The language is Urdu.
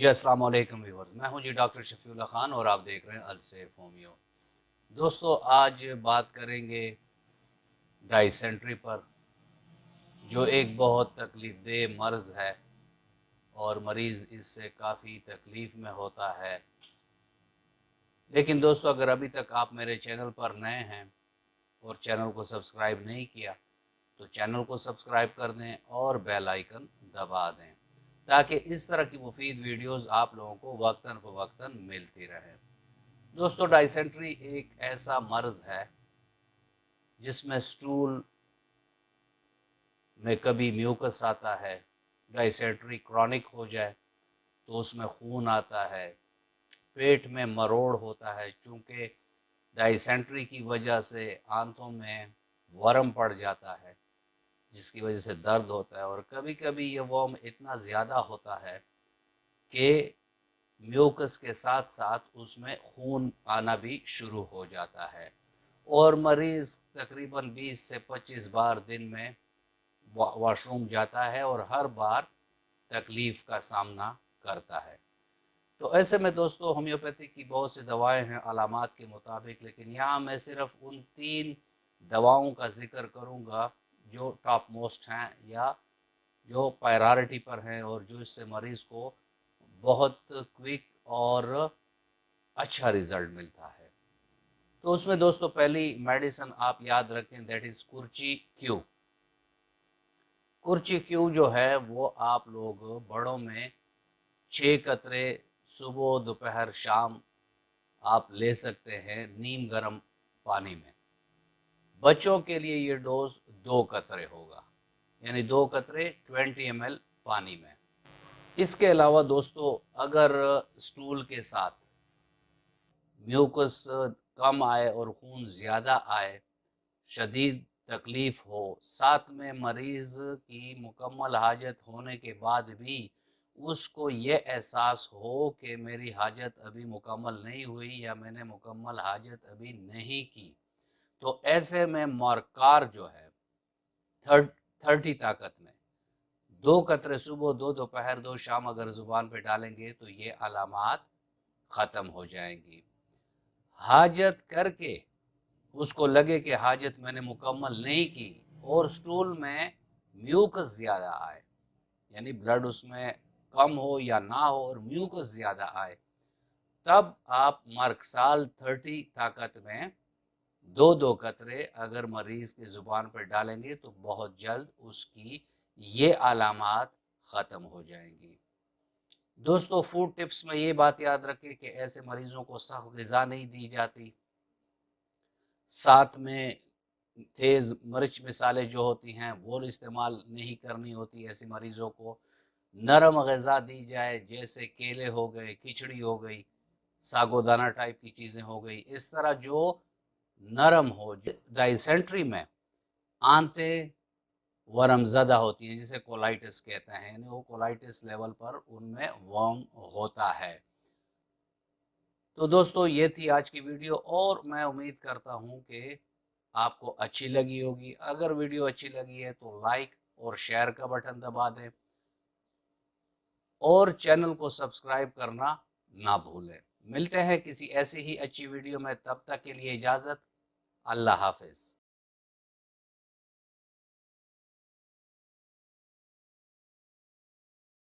جی السلام علیکم ویورز، میں ہوں ڈاکٹر شفیع اللہ خان اور آپ دیکھ رہے ہیں السیف ہومیو۔ دوستو آج بات کریں گے ڈائسینٹری پر، جو ایک بہت تکلیف دہ مرض ہے اور مریض اس سے کافی تکلیف میں ہوتا ہے۔ لیکن دوستو اگر ابھی تک آپ میرے چینل پر نئے ہیں اور چینل کو سبسکرائب نہیں کیا تو چینل کو سبسکرائب کر دیں اور بیل آئیکن دبا دیں تاکہ اس طرح کی مفید ویڈیوز آپ لوگوں کو وقتاً فوقتاً ملتی رہے۔ دوستو ڈائسینٹری ایک ایسا مرض ہے جس میں سٹول میں کبھی میوکس آتا ہے، ڈائسینٹری کرونک ہو جائے تو اس میں خون آتا ہے، پیٹ میں مروڑ ہوتا ہے، چونکہ ڈائسینٹری کی وجہ سے آنتوں میں ورم پڑ جاتا ہے جس کی وجہ سے درد ہوتا ہے، اور کبھی کبھی یہ ورم اتنا زیادہ ہوتا ہے کہ میوکس کے ساتھ ساتھ اس میں خون آنا بھی شروع ہو جاتا ہے، اور مریض تقریباً 20 سے 25 بار دن میں واش روم جاتا ہے اور ہر بار تکلیف کا سامنا کرتا ہے۔ تو ایسے میں دوستو ہومیوپیتھی کی بہت سی دوائیں ہیں علامات کے مطابق، لیکن یہاں میں صرف ان 3 دواؤں کا ذکر کروں گا جو ٹاپ موسٹ ہیں یا جو پرائیورٹی پر ہیں اور جو اس سے مریض کو بہت کوئک اور اچھا رزلٹ ملتا ہے۔ تو اس میں دوستو پہلی میڈیسن آپ یاد رکھیں، دیٹ از کرچی کیو۔ کرچی کیو جو ہے وہ آپ لوگ بڑوں میں 6 قطرے صبح دوپہر شام آپ لے سکتے ہیں نیم گرم پانی میں۔ بچوں کے لیے یہ ڈوز 2 قطرے ہوگا، یعنی 2 قطرے 20 ml پانی میں۔ اس کے علاوہ دوستو اگر سٹول کے ساتھ میوکس کم آئے اور خون زیادہ آئے، شدید تکلیف ہو، ساتھ میں مریض کی مکمل حاجت ہونے کے بعد بھی اس کو یہ احساس ہو کہ میری حاجت ابھی مکمل نہیں ہوئی یا میں نے مکمل حاجت ابھی نہیں کی، تو ایسے میں مارکار جو ہے 30 طاقت میں 2 قطرے صبح 2 دوپہر 2 شام اگر زبان پہ ڈالیں گے تو یہ علامات ختم ہو جائیں گی۔ حاجت کر کے اس کو لگے کہ حاجت میں نے مکمل نہیں کی اور سٹول میں میوکس زیادہ آئے، یعنی بلڈ اس میں کم ہو یا نہ ہو اور میوکس زیادہ آئے، تب آپ مارکسال 30 طاقت میں 2 قطرے اگر مریض کی زبان پر ڈالیں گے تو بہت جلد اس کی یہ علامات ختم ہو جائیں گی۔ دوستو فوڈ ٹپس میں یہ بات یاد رکھیں کہ ایسے مریضوں کو سخت غذا نہیں دی جاتی، ساتھ میں تیز مرچ مسالے جو ہوتی ہیں وہ استعمال نہیں کرنی ہوتی ایسے مریضوں کو۔ نرم غذا دی جائے جیسے کیلے ہو گئے، کھچڑی ہو گئی، ساگو دانہ ٹائپ کی چیزیں ہو گئی، اس طرح جو نرم ہو۔ ڈائسینٹری میں آنتیں ورم زدہ ہوتی ہیں جسے کولائٹس کہتے ہیں، یعنی وہ کولائٹس لیول پر ان میں ورم ہوتا ہے۔ تو دوستو یہ تھی آج کی ویڈیو اور میں امید کرتا ہوں کہ آپ کو اچھی لگی ہوگی۔ اگر ویڈیو اچھی لگی ہے تو لائک اور شیئر کا بٹن دبا دیں اور چینل کو سبسکرائب کرنا نہ بھولیں۔ ملتے ہیں کسی ایسی ہی اچھی ویڈیو میں، تب تک کے لیے اجازت، اللہ حافظ۔